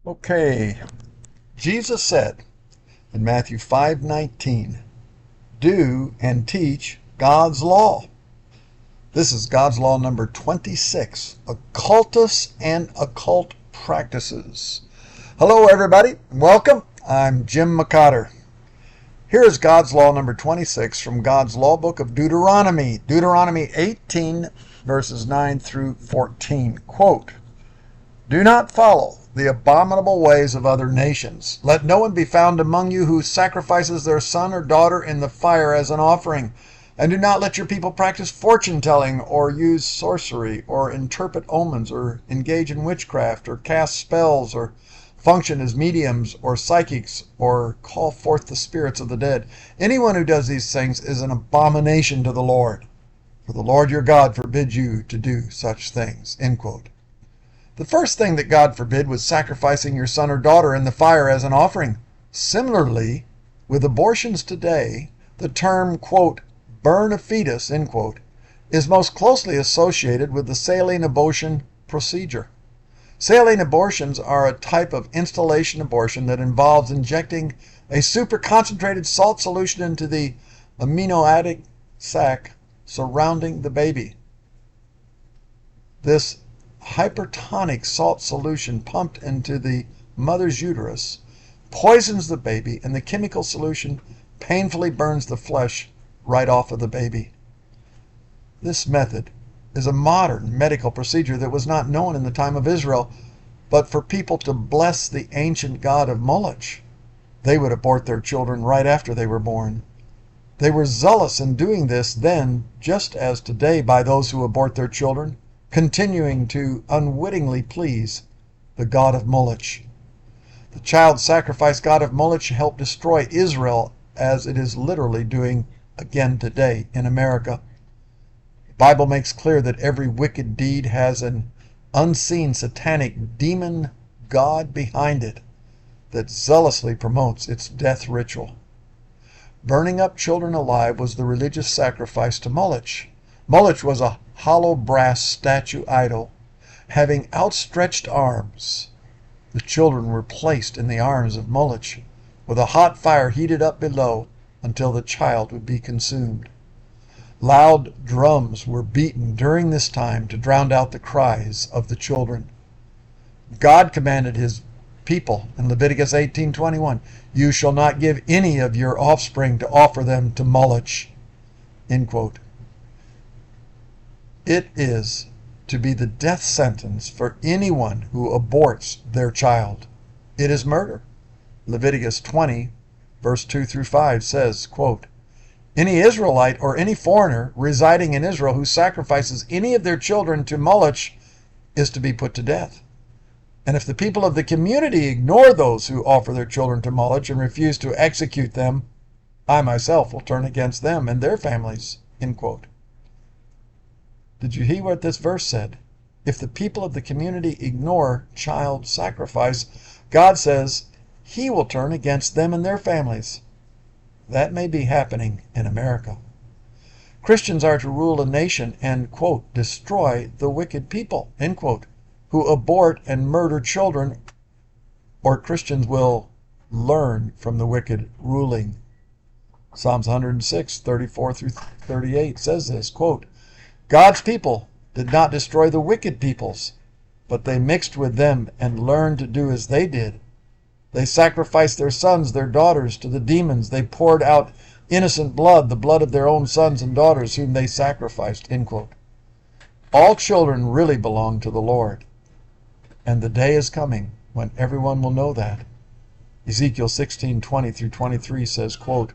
Okay, Jesus said in Matthew 5:19, do and teach God's law. This is God's law number 26, Occultists and Occult Practices. Hello everybody, welcome. I'm Jim McCotter. Here is God's law number 26 from God's law book of Deuteronomy. Deuteronomy 18 verses 9 through 14. Quote, do not follow the abominable ways of other nations. Let no one be found among you who sacrifices their son or daughter in the fire as an offering. And do not let your people practice fortune-telling or use sorcery or interpret omens or engage in witchcraft or cast spells or function as mediums or psychics or call forth the spirits of the dead. Anyone who does these things is an abomination to the Lord. For the Lord your God forbids you to do such things. End quote. The first thing that God forbid was sacrificing your son or daughter in the fire as an offering. Similarly, with abortions today, the term, quote, burn a fetus, end quote, is most closely associated with the saline abortion procedure. Saline abortions are a type of installation abortion that involves injecting a super concentrated salt solution into the amniotic sac surrounding the baby. This hypertonic salt solution pumped into the mother's uterus poisons the baby, and the chemical solution painfully burns the flesh right off of the baby. This method is a modern medical procedure that was not known in the time of Israel, but for people to bless the ancient god of Molech. They would abort their children right after they were born. They were zealous in doing this then, just as today by those who abort their children, continuing to unwittingly please the god of Molech. The child sacrifice god of Molech helped destroy Israel, as it is literally doing again today in America. The Bible makes clear that every wicked deed has an unseen satanic demon god behind it that zealously promotes its death ritual. Burning up children alive was the religious sacrifice to Molech. Molech was a hollow brass statue idol having outstretched arms. The children were placed in the arms of Molech with a hot fire heated up below until the child would be consumed. Loud drums were beaten during this time to drown out the cries of the children. God commanded his people in Leviticus 18:21, you shall not give any of your offspring to offer them to Molech. End quote. It is to be the death sentence for anyone who aborts their child. It is murder. Leviticus 20, verse 2 through 5 says, quote, any Israelite or any foreigner residing in Israel who sacrifices any of their children to Molech is to be put to death. And if the people of the community ignore those who offer their children to Molech and refuse to execute them, I myself will turn against them and their families. End quote. Did you hear what this verse said? If the people of the community ignore child sacrifice, God says he will turn against them and their families. That may be happening in America. Christians are to rule a nation and, quote, destroy the wicked people, end quote, who abort and murder children, or Christians will learn from the wicked ruling. Psalms 106, 34 through 38 says this, quote, God's people did not destroy the wicked peoples, but they mixed with them and learned to do as they did. They sacrificed their sons, their daughters to the demons. They poured out innocent blood, the blood of their own sons and daughters whom they sacrificed. End quote. All children really belong to the Lord, and the day is coming when everyone will know that. Ezekiel 16:20 through 23 says, quote,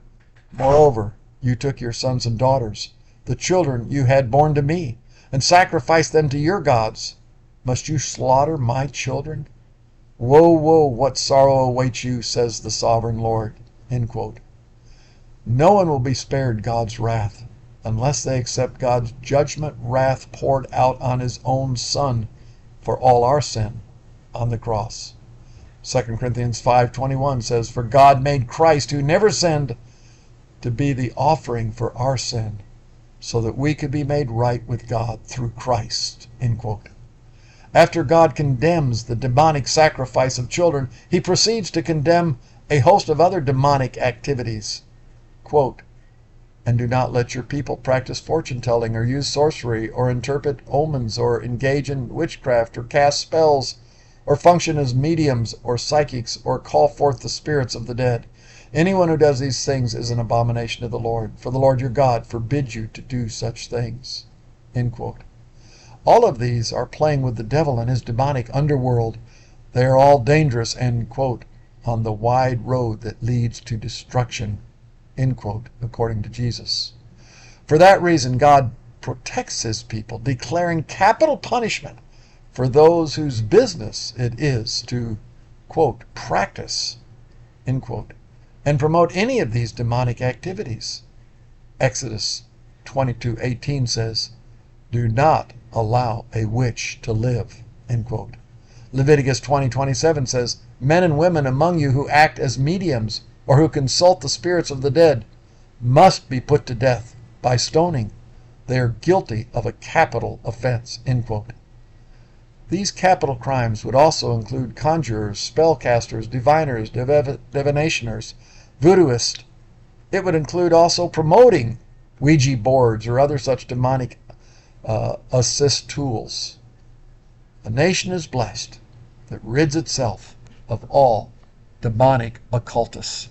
moreover, you took your sons and daughters, the children you had born to me, and sacrificed them to your gods. Must you slaughter my children? Woe, woe, what sorrow awaits you, says the sovereign Lord. End quote. No one will be spared God's wrath unless they accept God's judgment wrath poured out on his own Son for all our sin on the cross. 2 Corinthians 5:21 says, for God made Christ, who never sinned, to be the offering for our sin, so that we could be made right with God through Christ. End quote. After God condemns the demonic sacrifice of children, he proceeds to condemn a host of other demonic activities. Quote, "And do not let your people practice fortune-telling or use sorcery or interpret omens or engage in witchcraft or cast spells or function as mediums or psychics or call forth the spirits of the dead. Anyone who does these things is an abomination to the Lord, for the Lord your God forbids you to do such things." End quote. All of these are playing with the devil and his demonic underworld. They are all dangerous and, quote, "on the wide road that leads to destruction," end quote, according to Jesus. For that reason, God protects his people, declaring capital punishment for those whose business it is to, quote, "practice," end quote, and promote any of these demonic activities. Exodus 22:18 says, "Do not allow a witch to live," end quote. Leviticus 20:27 says, "Men and women among you who act as mediums or who consult the spirits of the dead must be put to death by stoning. They are guilty of a capital offense," end quote. These capital crimes would also include conjurers, spellcasters, diviners, divinationers, voodooists. It would include also promoting Ouija boards or other such demonic assist tools. A nation is blessed that rids itself of all demonic occultists.